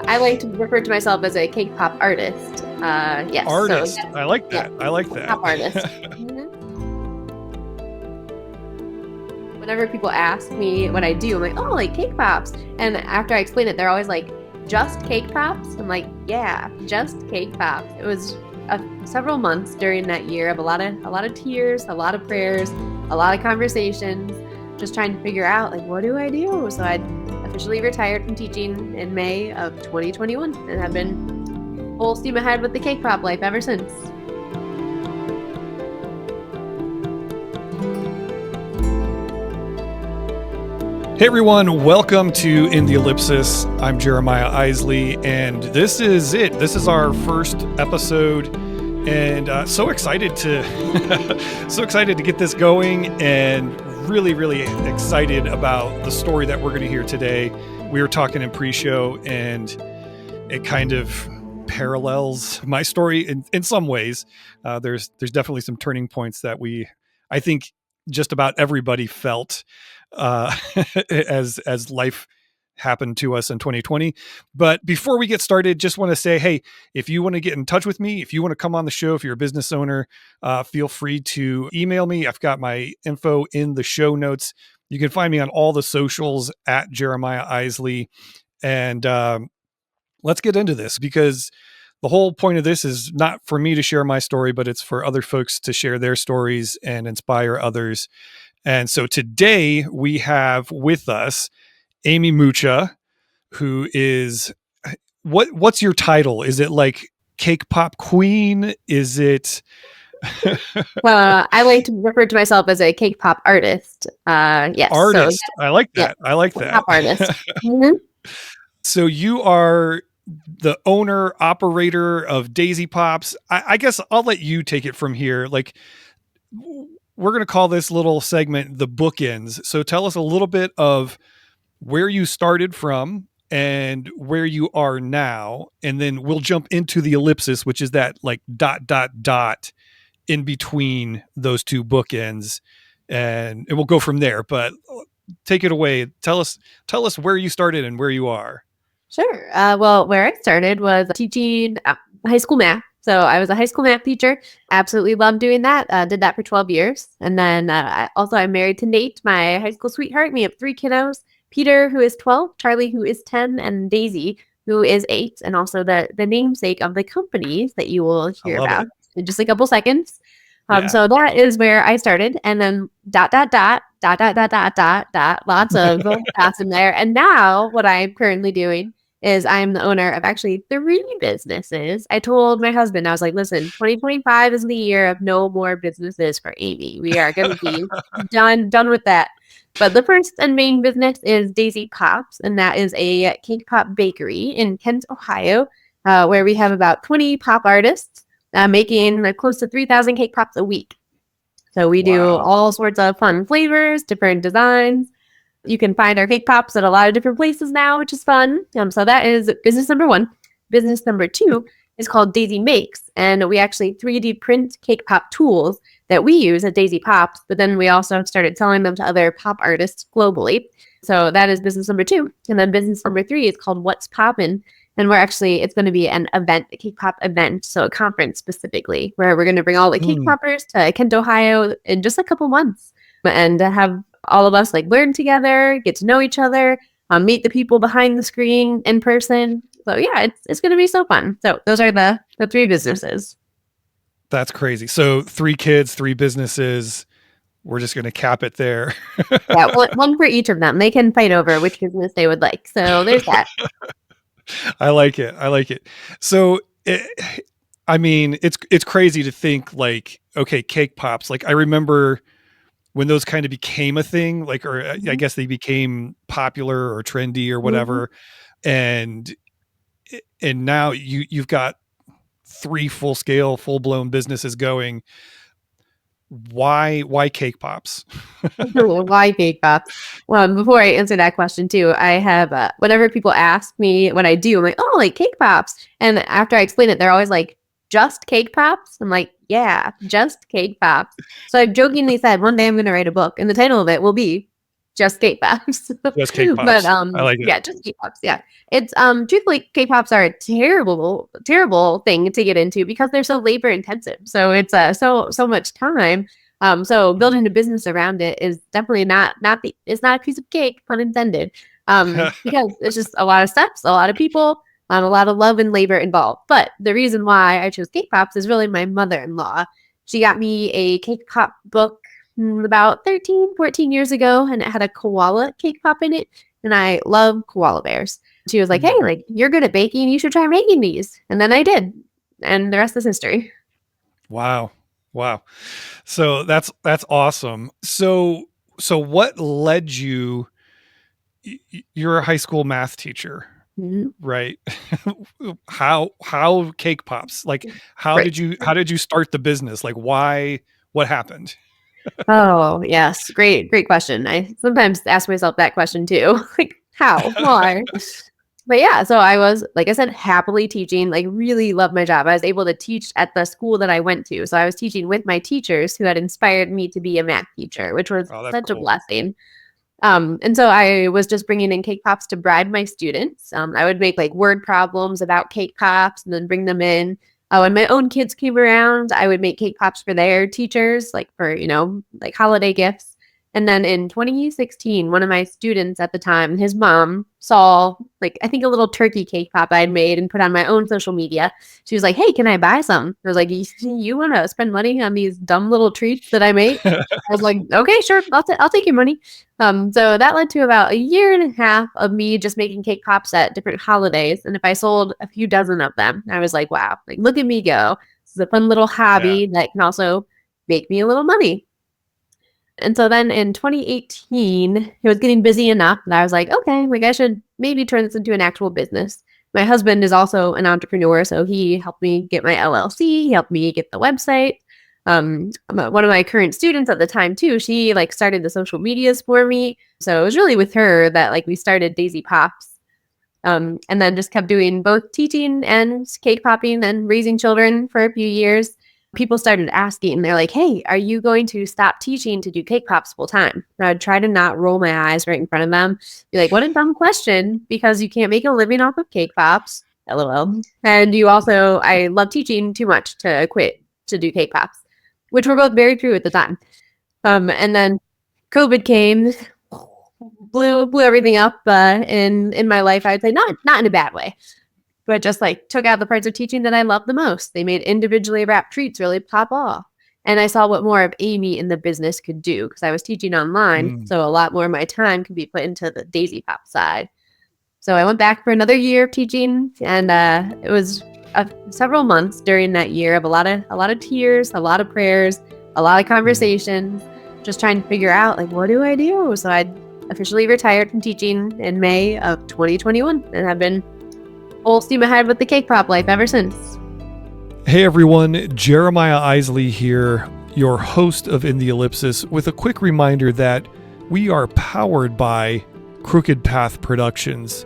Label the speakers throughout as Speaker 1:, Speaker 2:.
Speaker 1: I like to refer to myself as a cake pop artist. Yes.
Speaker 2: Artist.
Speaker 1: So
Speaker 2: I like
Speaker 1: yeah,
Speaker 2: that. I like that.
Speaker 1: pop artist. Whenever people ask me what I do, I'm like, oh, like cake pops. And after I explain it, they're always like, just cake pops? I'm like, yeah, just cake pops. It was several months during that year of a lot of tears, a lot of prayers, a lot of conversations, just trying to figure out like, what do I do? So I officially retired from teaching in May of 2021 and have been full steam ahead with the cake pop life ever since.
Speaker 2: Hey everyone, welcome to In the Ellipsis. I'm Jeremiah Isley, and this is it. This is our first episode, and so excited to get this going, and really excited about the story that we're going to hear today. We were talking in pre-show, and it kind of parallels my story in some ways. There's definitely some turning points that I think just about everybody felt as life happened to us in 2020. But before we get started, just want to say, hey, if you want to get in touch with me, if you want to come on the show, if you're a business owner, feel free to email me. I've got my info in the show notes. You can find me on all the socials at Jeremiah Isley. And let's get into this, because the whole point of this is not for me to share my story, but it's for other folks to share their stories and inspire others. And so today we have with us Amy Mucha, who is, what's your title? Is it like cake pop queen? Is it?
Speaker 1: Well, I like to refer to myself as a cake pop artist. Yes.
Speaker 2: Artist.
Speaker 1: So,
Speaker 2: I like that.
Speaker 1: yeah,
Speaker 2: I like that.
Speaker 1: pop artist. Mm-hmm.
Speaker 2: So you are the owner, operator of Daisy Pops. I guess I'll let you take it from here. Like, we're going to call this little segment the bookends. So tell us a little bit of where you started from and where you are now. And then we'll jump into the ellipsis, which is that like ... in between those two bookends. And we'll go from there, but take it away. Tell us where you started and where you are.
Speaker 1: Sure. Well, where I started was teaching high school math. So I was a high school math teacher. Absolutely loved doing that. Did that for 12 years. And then I'm married to Nate, my high school sweetheart. We have 3 kiddos, Peter, who is 12, Charlie, who is 10, and Daisy, who is 8, and also the namesake of the companies that you will hear about in just a couple seconds. So that is where I started. And then ... lots of paths in there. And now what I'm currently doing is I'm the owner of actually 3 businesses. I told my husband, I was like, listen, 2025 is the year of no more businesses for Amy. We are going to be done with that. But the first and main business is Daisy Pops, and that is a cake pop bakery in Kent, Ohio, where we have about 20 pop artists making close to 3,000 cake pops a week. So we do all sorts of fun flavors, different designs. You can find our cake pops at a lot of different places now, which is fun. So that is business number 1. Business number 2 is called Daisy Makes, and we actually 3D print cake pop tools that we use at Daisy Pops, but then we also started selling them to other pop artists globally. So that is business number 2. And then business number 3 is called What's Poppin'. And it's going to be an event, a cake pop event, so a conference specifically, where we're going to bring all the cake poppers to Kent, Ohio in just a couple months and have all of us like learn together, get to know each other, meet the people behind the screen in person. So yeah, it's going to be so fun. So those are the 3 businesses.
Speaker 2: That's crazy. So 3 kids, 3 businesses. We're just going to cap it there.
Speaker 1: Yeah, one for each of them. They can fight over which business they would like. So there's that.
Speaker 2: I like it. So, it's crazy to think like, okay, cake pops. Like I remember when those kind of became a thing, like, or I guess they became popular or trendy or whatever. And now you've got 3 full blown businesses going. Why cake pops?
Speaker 1: Why cake pops? Well, before I answer that question too, I have whenever people ask me what I do, I'm like, oh, like cake pops. And after I explain it, they're always like, just cake pops? I'm like, yeah, just cake pops. So I've jokingly said one day I'm going to write a book, and the title of it will be just K-pops.
Speaker 2: Just cake
Speaker 1: But
Speaker 2: pops. I like it.
Speaker 1: yeah, just K-pops. Yeah. It's truthfully K-pops are a terrible thing to get into because they're so labor intensive. So it's so much time. So building a business around it is definitely it's not a piece of cake, pun intended. Because it's just a lot of steps, a lot of people, a lot of love and labor involved. But the reason why I chose cake pops is really my mother-in-law. She got me a cake pop book about 13, 14 years ago, and it had a koala cake pop in it. And I love koala bears. She was like, hey, like, you're good at baking. You should try making these. And then I did. And the rest is history.
Speaker 2: Wow. Wow. So that's awesome. So what led you, you're a high school math teacher, right? how cake pops? Like how
Speaker 1: Right.
Speaker 2: did you start the business? Like why, what happened?
Speaker 1: Oh, yes. Great question. I sometimes ask myself that question too. Like, how? Why? But yeah, so I was, like I said, happily teaching, like really loved my job. I was able to teach at the school that I went to. So I was teaching with my teachers who had inspired me to be a math teacher, which was
Speaker 2: Oh, that's
Speaker 1: such a
Speaker 2: cool.
Speaker 1: blessing. And so I was just bringing in cake pops to bribe my students. I would make like word problems about cake pops and then bring them in. When my own kids came around, I would make cake pops for their teachers, like for, like holiday gifts. And then in 2016, one of my students at the time, his mom saw like, I think a little turkey cake pop I had made and put on my own social media. She was like, hey, can I buy some? I was like, you want to spend money on these dumb little treats that I make? I was like, okay, sure. I'll take your money. So that led to about a year and a half of me just making cake pops at different holidays. And if I sold a few dozen of them, I was like, wow, like look at me go. This is a fun little
Speaker 2: Yeah.
Speaker 1: hobby that can also make me a little money. And so then in 2018, it was getting busy enough that I was like, okay, like I should maybe turn this into an actual business. My husband is also an entrepreneur, so he helped me get my LLC. He helped me get the website. One of my current students at the time too, she like started the social medias for me. So it was really with her that like we started Daisy Pops. And then just kept doing both teaching and cake popping and raising children for a few years. People started asking, they're like, hey, are you going to stop teaching to do cake pops full time? And I'd try to not roll my eyes right in front of them. Be like, what a dumb question, because you can't make a living off of cake pops. LOL. And I love teaching too much to quit to do cake pops, which were both very true at the time. And then COVID came, blew everything up in my life. I would say not in a bad way, but just like took out the parts of teaching that I loved the most. They made individually wrapped treats really pop off. And I saw what more of Amy in the business could do because I was teaching online. So a lot more of my time could be put into the Daisy Pop side. So I went back for another year of teaching, and it was several months during that year of a lot of tears, a lot of prayers, a lot of conversations, just trying to figure out like, what do I do? So I officially retired from teaching in May of 2021 and have been full steam ahead with the cake pop life ever since.
Speaker 2: Hey everyone, Jeremiah Isley here, your host of In the Ellipsis, with a quick reminder that we are powered by Crooked Path Productions.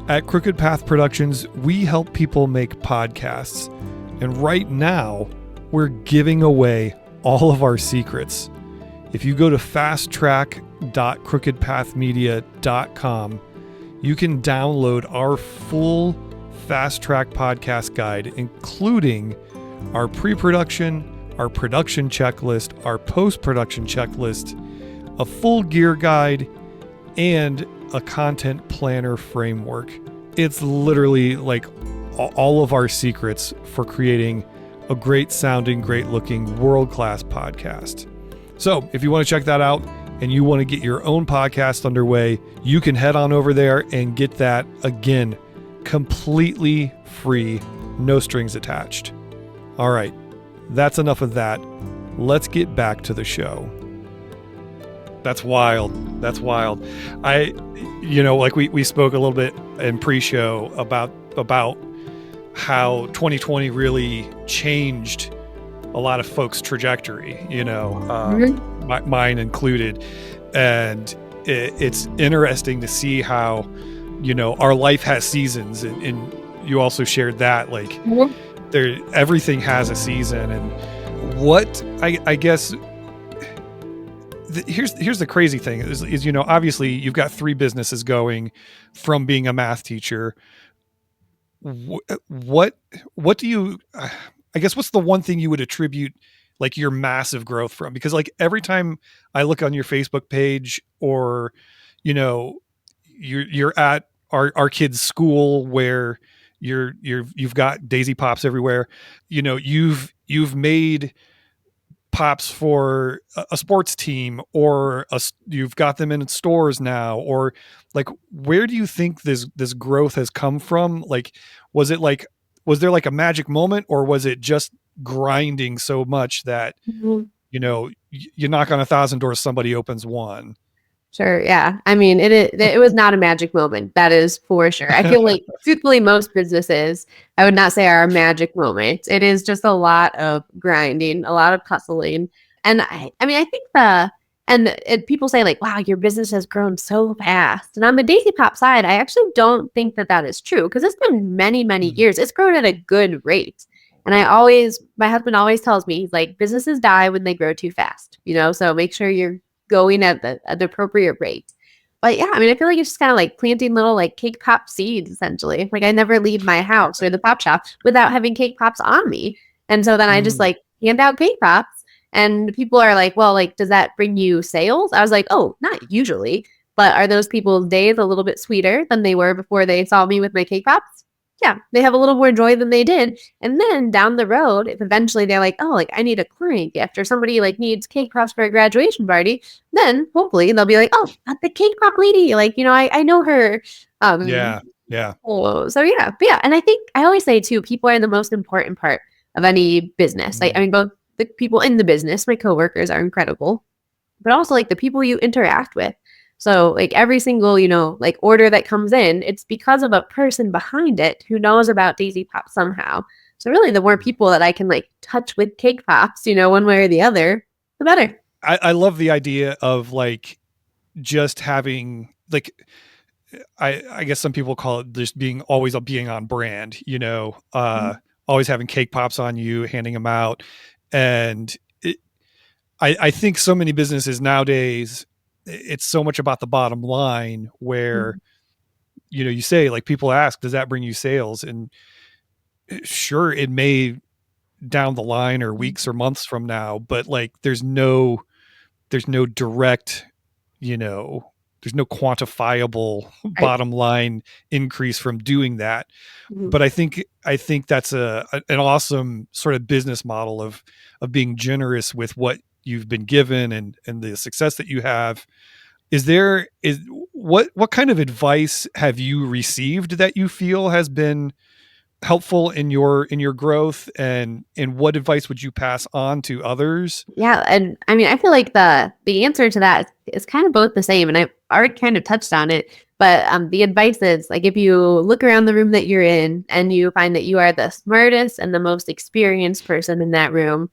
Speaker 2: At Crooked Path Productions, we help people make podcasts. And right now, we're giving away all of our secrets. If you go to fasttrack.crookedpathmedia.com, you can download our full Fast Track podcast guide, including our pre-production, our production checklist, our post-production checklist, a full gear guide, and a content planner framework. It's literally like all of our secrets for creating a great sounding, great looking, world-class podcast. So if you want to check that out and you want to get your own podcast underway, you can head on over there and get that, again, completely free, no strings attached. All right, that's enough of that. Let's get back to the show. That's wild. That's wild. Like we spoke a little bit in pre-show about how 2020 really changed a lot of folks' trajectory, mine included. And it's interesting to see how, our life has seasons, and you also shared that, like, everything has a season. And what I guess here's the crazy thing is, obviously you've got three businesses going from being a math teacher. What do you, I guess, what's the one thing you would attribute like your massive growth from? Because like every time I look on your Facebook page, or you know you're at our kids' school where you've got daisy pops everywhere. You've made pops for a sports team, or you've got them in stores now, or like, where do you think this growth has come from? Like, was it like, was there like a magic moment, or was it just grinding so much that
Speaker 1: Mhm.
Speaker 2: you knock on 1,000 doors, somebody opens one?
Speaker 1: Sure. Yeah. I mean, it was not a magic moment. That is for sure. I feel like, truthfully, most businesses, I would not say are a magic moment. It is just a lot of grinding, a lot of hustling. And I mean, I think people say like, wow, your business has grown so fast. And on the Daisy Pop side, I actually don't think that that is true, because it's been many, many
Speaker 2: Mm.
Speaker 1: years. It's grown at a good rate. And my husband always tells me, he's like, businesses die when they grow too fast, so make sure you're going at the appropriate rate. But yeah, I mean, I feel like it's just kind of like planting little like cake pop seeds, essentially. Like I never leave my house or the pop shop without having cake pops on me. And so then I just
Speaker 2: Mm.
Speaker 1: like hand out cake pops, and people are like, well, like, does that bring you sales? I was like, oh, not usually. But are those people's days a little bit sweeter than they were before they saw me with my cake pops? Yeah, they have a little more joy than they did. And then down the road, if eventually they're like, oh, like I need a client gift, or somebody like needs cake pops for a graduation party, then hopefully they'll be like, oh, the cake pop lady, like, I know her.
Speaker 2: Yeah. Yeah.
Speaker 1: Oh, so yeah, but yeah, and I think I always say too, people are the most important part of any business. Like, I
Speaker 2: Mm.
Speaker 1: mean, both the people in the business, my coworkers, are incredible, but also like the people you interact with. So like every single, like order that comes in, it's because of a person behind it who knows about Daisy Pop somehow. So really, the more people that I can like touch with cake pops, one way or the other, the better.
Speaker 2: I love the idea of like just having like, I guess some people call it just being on brand,
Speaker 1: Mhm.
Speaker 2: always having cake pops on you, handing them out. And I think so many businesses nowadays, it's so much about the bottom line, where,
Speaker 1: Mhm.
Speaker 2: you say like, people ask, does that bring you sales? And sure, it may down the line, or weeks or months from now, but like, there's no direct, you know, there's no quantifiable
Speaker 1: Right.
Speaker 2: bottom line increase from doing that.
Speaker 1: Mhm.
Speaker 2: But I think that's an awesome sort of business model of being generous with what you've been given, and the success that you have. Is what kind of advice have you received that you feel has been helpful in your growth, and what advice would you pass on to others?
Speaker 1: Yeah, and I mean, I feel like the answer to that is kind of both the same, and I've already kind of touched on it. But the advice is like, if you look around the room that you're in and you find that you are the smartest and the most experienced person in that room,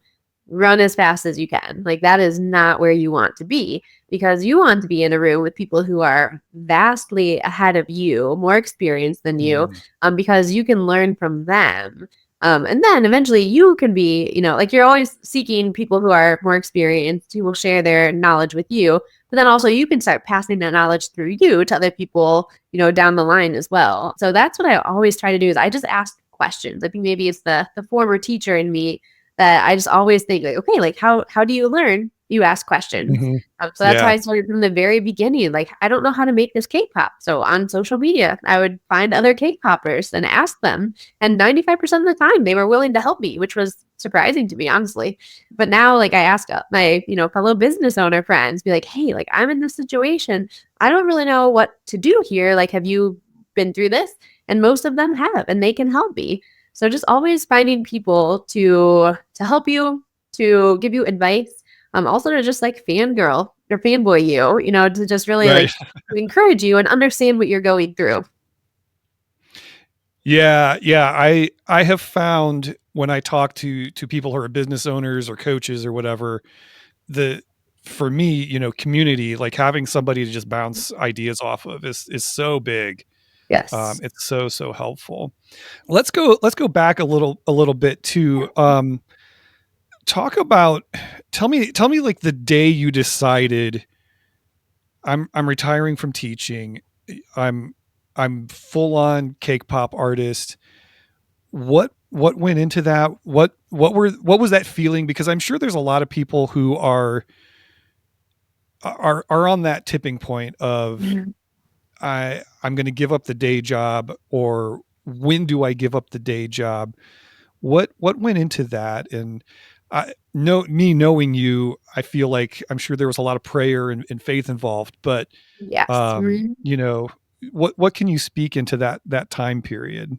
Speaker 1: run as fast as you can. Like that is not where you want to be, because you want to be in a room with people who are vastly ahead of you, more experienced than you,
Speaker 2: Mm.
Speaker 1: because you can learn from them. And then eventually you can be, like you're always seeking people who are more experienced, who will share their knowledge with you. But then also you can start passing that knowledge through you to other people, down the line as well. So that's what I always try to do, is I just ask questions. I think maybe it's the former teacher in me, that I just always think like, okay, like how do you learn? You ask questions.
Speaker 2: Mhm.
Speaker 1: So that's how
Speaker 2: Yeah.
Speaker 1: I started from the very beginning. Like, I don't know how to make this cake pop. So on social media, I would find other cake poppers and ask them. And 95% of the time, they were willing to help me, which was surprising to me, honestly. But now, like, I ask my, fellow business owner friends, be like, hey, like, I'm in this situation. I don't really know what to do here. Like, have you been through this? And most of them have, and they can help me. So just always finding people to help you, to give you advice, also to just like fangirl or fanboy you, to just really
Speaker 2: Right.
Speaker 1: like encourage you and understand what you're going through.
Speaker 2: Yeah, yeah. I have found, when I talk to people who are business owners or coaches or whatever, the for me, community, like having somebody to just bounce ideas off of is so big.
Speaker 1: Yes.
Speaker 2: It's so helpful. Let's go back a little bit to talk about, tell me like the day you decided I'm retiring from teaching. I'm I'm full on cake pop artist. What went into that? What was that feeling? Because I'm sure there's a lot of people who are on that tipping point of
Speaker 1: Mhm.
Speaker 2: I'm going to give up the day job, or when do I give up the day job? What went into that? And I know, me knowing you, I feel like I'm sure there was a lot of prayer and faith involved, but
Speaker 1: Yes. Mhm.
Speaker 2: you know, what can you speak into that time period?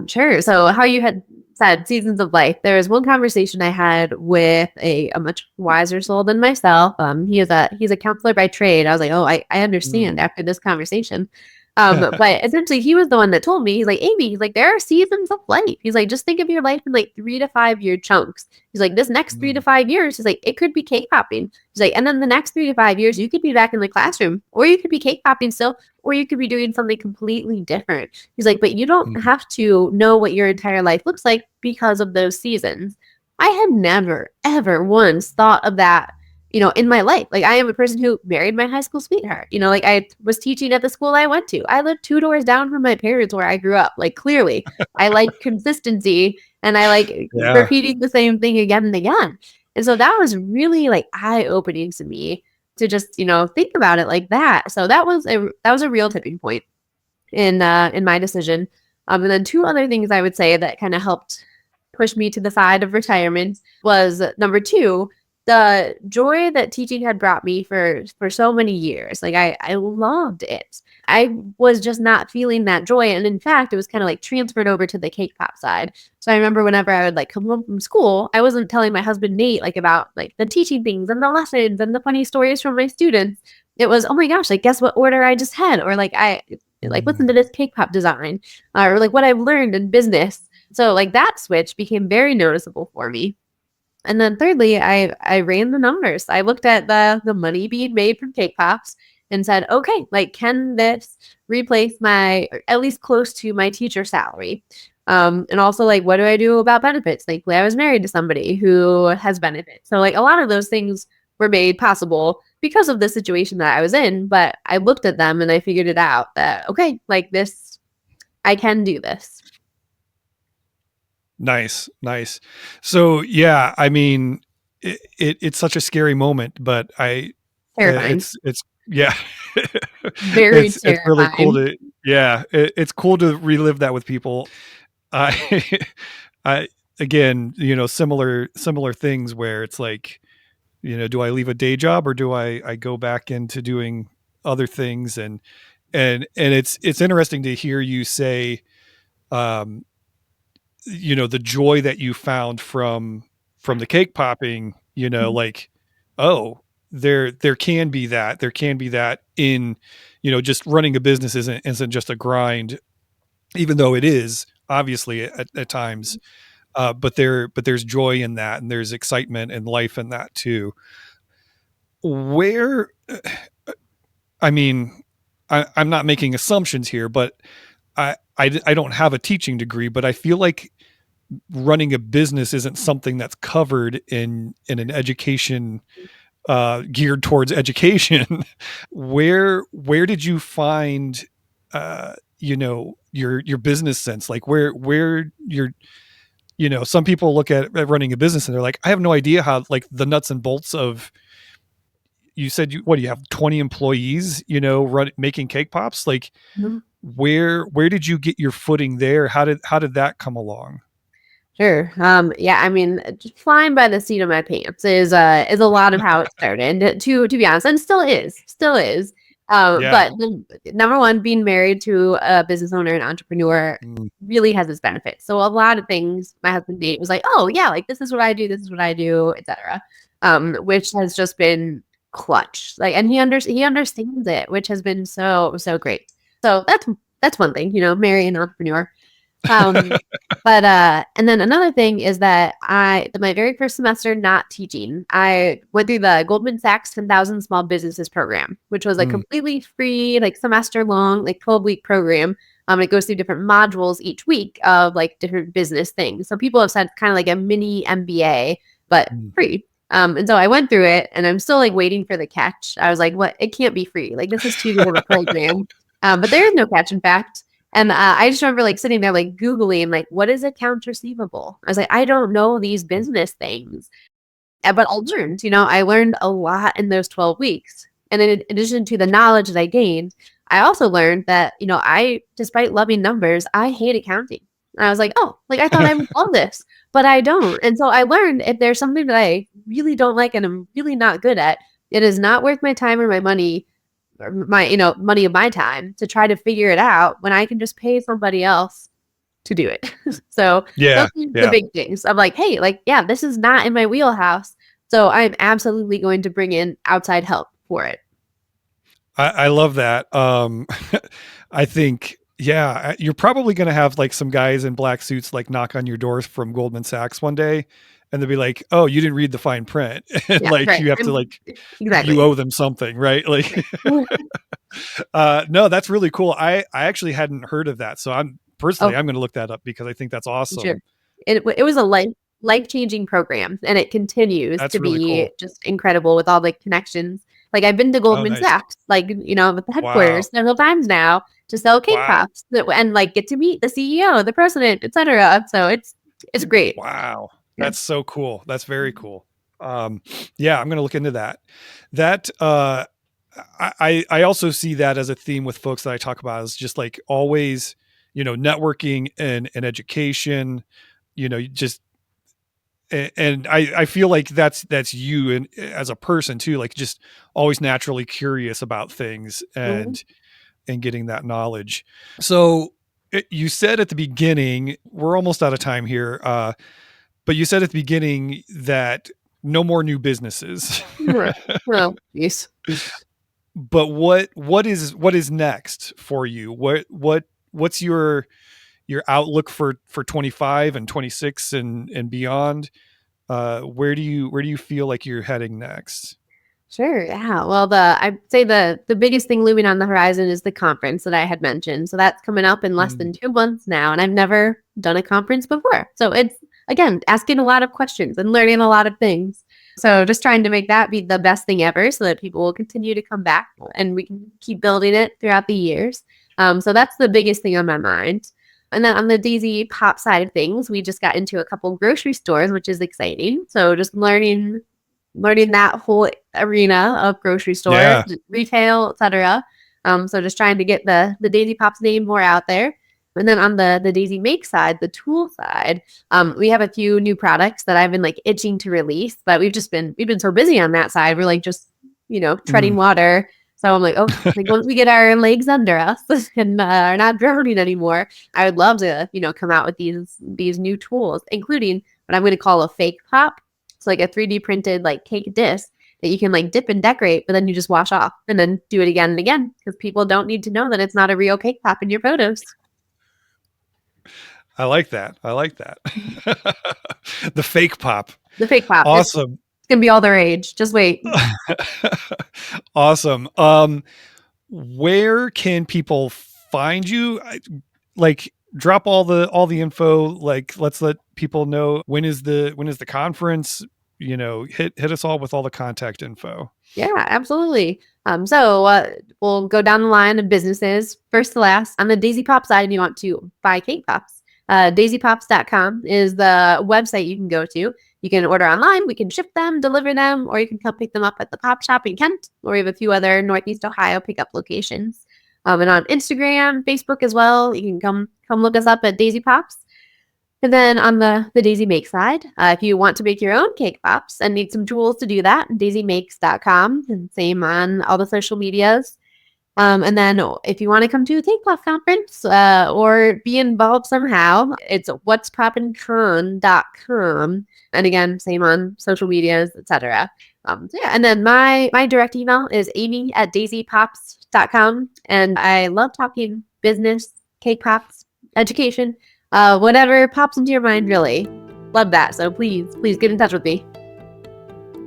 Speaker 1: Sure. So how you had said seasons of life, there was one conversation I had with a much wiser soul than myself. He's a counselor by trade. I was like, oh, I understand
Speaker 2: Mm.
Speaker 1: after this conversation. But essentially he was the one that told me, he's like, Amy, he's like, there are seasons of life. He's like, just think of your life in like 3 to 5 year chunks. He's like, this next three to
Speaker 2: Mm.
Speaker 1: five years, he's like, it could be cake popping. He's like, and then the next 3 to 5 years, you could be back in the classroom, or you could be cake popping still, or you could be doing something completely different. He's like, but you don't
Speaker 2: Mm.
Speaker 1: have to know what your entire life looks like because of those seasons. I had never, ever once thought of that, in my life. Like, I am a person who married my high school sweetheart. Like, I was teaching at the school I went to. I lived 2 doors down from my parents where I grew up. Like, clearly, I like consistency and I like
Speaker 2: Yeah.
Speaker 1: repeating the same thing again and again. And so that was really like eye opening to me to just, think about it like that. So that was a real tipping point in my decision. And then two other things I would say that kind of helped push me to the side of retirement was number two, the joy that teaching had brought me for so many years. Like I loved it. I was just not feeling that joy. And in fact, it was kind of like transferred over to the cake pop side. So I remember whenever I would like come home from school, I wasn't telling my husband Nate like about like the teaching things and the lessons and the funny stories from my students. It was, oh my gosh, like guess what order I just had? Or like I like listen to
Speaker 2: Mm.
Speaker 1: this cake pop design, or like what I've learned in business. So like that switch became very noticeable for me. And then thirdly, I ran the numbers. I looked at the money being made from cake pops and said, okay, like can this replace my, or at least close to my teacher salary? And also like what do I do about benefits? Thankfully, I was married to somebody who has benefits. So like a lot of those things were made possible because of the situation that I was in. But I looked at them and I figured it out that okay, like this, I can do this.
Speaker 2: Nice, nice. So yeah, I mean, it's such a scary moment, but
Speaker 1: Terrifying.
Speaker 2: it's yeah,
Speaker 1: Very
Speaker 2: it's really cool
Speaker 1: terrifying.
Speaker 2: to yeah, it's cool to relive that with people. I I again, similar things where it's like, do I leave a day job, or do I go back into doing other things? And it's interesting to hear you say, um, the joy that you found from the cake popping, like, oh, there can be that in, just running a business isn't just a grind, even though it is obviously at times, but there's joy in that, and there's excitement and life in that too. Where I mean, I'm not making assumptions here, but I don't have a teaching degree, but I feel like running a business isn't something that's covered in an education, geared towards education. Where did you find, your business sense? Like where you're, some people look at running a business and they're like, I have no idea how, like, the nuts and bolts of, you said, what do you have, 20 employees, making cake pops? Like,
Speaker 1: Mhm.
Speaker 2: where did you get your footing there? How did that come along?
Speaker 1: Sure. Yeah, I mean, just flying by the seat of my pants is a lot of how it started, to be honest, and still is.
Speaker 2: Yeah.
Speaker 1: But the number one, being married to a business owner and entrepreneur
Speaker 2: Mm.
Speaker 1: really has its benefits. So a lot of things my husband did was like, oh yeah, like this is what I do, this is what I do, etc. Which has just been clutch. Like, and he understands it, which has been so great. So that's one thing, marry an entrepreneur. Um, but and then another thing is that my very first semester not teaching, I went through the Goldman Sachs 10,000 Small Businesses program, which was a
Speaker 2: Mm.
Speaker 1: completely free, like semester long, like 12-week program. It goes through different modules each week of like different business things. So people have said kind of like a mini MBA, but
Speaker 2: Mm.
Speaker 1: free. And so I went through it and I'm still like waiting for the catch. I was like, what? It can't be free. Like this is too good of a program. But there is no catch, in fact. And I just remember like sitting there, like Googling, like, what is accounts receivable? I was like, I don't know these business things. But I learned a lot in those 12 weeks. And in addition to the knowledge that I gained, I also learned that, despite loving numbers, I hate accounting. And I was like, oh, like I thought I would love this, but I don't. And so I learned if there's something that I really don't like and I'm really not good at, it is not worth my time or my money or money of my time to try to figure it out when I can just pay somebody else to do it. So those
Speaker 2: Yeah.
Speaker 1: are the
Speaker 2: Yeah.
Speaker 1: big things. I'm like, hey, like, yeah, this is not in my wheelhouse. So I'm absolutely going to bring in outside help for it.
Speaker 2: I love that. I think, yeah, you're probably going to have like some guys in black suits like knock on your doors from Goldman Sachs one day, and they'll be like, "Oh, you didn't read the fine print." And
Speaker 1: Yeah,
Speaker 2: like
Speaker 1: right.
Speaker 2: you have to like you
Speaker 1: Exactly.
Speaker 2: owe them something, right? Like, no, that's really cool. I actually hadn't heard of that, so
Speaker 1: Oh,
Speaker 2: I'm going to look that up because I think that's
Speaker 1: sure.
Speaker 2: awesome.
Speaker 1: It was a life-changing program, and it continues
Speaker 2: That's
Speaker 1: to
Speaker 2: really
Speaker 1: be
Speaker 2: cool.
Speaker 1: just incredible with all the connections. Like I've been to
Speaker 2: Oh,
Speaker 1: Goldman
Speaker 2: nice.
Speaker 1: Sachs, like, with the
Speaker 2: Wow.
Speaker 1: headquarters several times now to sell cake
Speaker 2: Wow.
Speaker 1: pops and like get to meet the CEO, the president, etc. So it's great.
Speaker 2: Wow.
Speaker 1: Yeah.
Speaker 2: That's so cool. That's very cool. Yeah, I'm going to look into that. That, I also see that as a theme with folks that I talk about is just like always, networking and education, just, and I feel like that's you and as a person too, like just always naturally curious about things
Speaker 1: Mhm.
Speaker 2: and getting that knowledge. So you said at the beginning, we're almost out of time here. But you said at the beginning that no more new businesses.
Speaker 1: Right. Well, yes.
Speaker 2: But what is next for you? What's your outlook for 25 and 26 and beyond? Where do you feel like you're heading next?
Speaker 1: Sure. Yeah. Well, I'd say the biggest thing looming on the horizon is the conference that I had mentioned. So that's coming up in less
Speaker 2: Mm,
Speaker 1: than 2 months now, and I've never done a conference before. So it's again asking a lot of questions and learning a lot of things. So just trying to make that be the best thing ever, so that people will continue to come back and we can keep building it throughout the years. So that's the biggest thing on my mind. And then on the Daisy Pop side of things, we just got into a couple grocery stores, which is exciting. So just learning that whole arena of grocery store,
Speaker 2: yeah.
Speaker 1: retail, etc. So just trying to get the Daisy Pops name more out there. And then on the Daisy Make side, the tool side, we have a few new products that I've been like itching to release, but we've been so busy on that side. We're like just treading
Speaker 2: Mm.
Speaker 1: water. So I'm like, oh, like once we get our legs under us and are not drowning anymore, I would love to come out with these new tools, including what I'm going to call a fake pop. It's like a 3D printed like cake disc that you can like dip and decorate, but then you just wash off and then do it again and again because people don't need to know that it's not a real cake pop in your photos.
Speaker 2: I like that. I like that. The fake pop.
Speaker 1: The fake pop. It's
Speaker 2: Awesome.
Speaker 1: gonna be all the rage. Just wait.
Speaker 2: Awesome. Where can people find you? Like drop all the info. Like let's let people know when is the conference. Hit us all with all the contact info.
Speaker 1: Yeah, absolutely. So we'll go down the line of businesses first to last. On the Daisy Pop side, if you want to buy cake pops, daisypops.com is the website you can go to. You can order online. We can ship them, deliver them, or you can come pick them up at the Pop Shop in Kent, or we have a few other Northeast Ohio pickup locations. And on Instagram, Facebook as well, you can come look us up at Daisy Pops. And then on the Daisy Make side, if you want to make your own cake pops and need some tools to do that, daisymakes.com, and same on all the social medias. And then if you want to come to a Cake Pop conference or be involved somehow, it's what'spoppin'con.com. And again, same on social medias, etc. So yeah, and then my direct email is amy@daisypops.com. And I love talking business, cake pops, education, whatever pops into your mind, really. Love that. So please get in touch with me.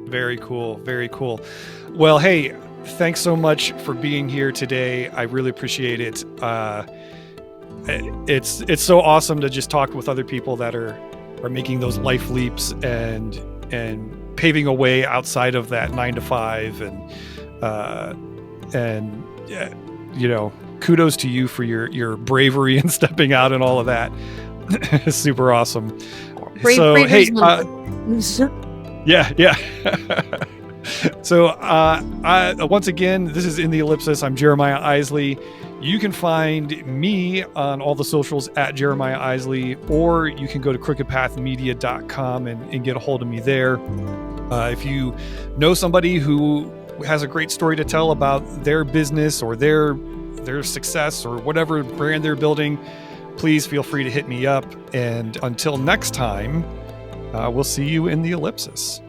Speaker 2: Very cool. Very cool. Well, hey, thanks so much for being here today. I really appreciate it. it's so awesome to just talk with other people that are making those life leaps and paving a way outside of that 9 to 5, and you know, kudos to you for your bravery and stepping out and all of that. Super awesome. So hey, yeah. So once again, this is In the Ellipsis. I'm Jeremiah Isley. You can find me on all the socials at Jeremiah Isley, or you can go to crookedpathmedia.com and get a hold of me there. If you know somebody who has a great story to tell about their business or their success or whatever brand they're building, please feel free to hit me up. And until next time, we'll see you in the Ellipsis.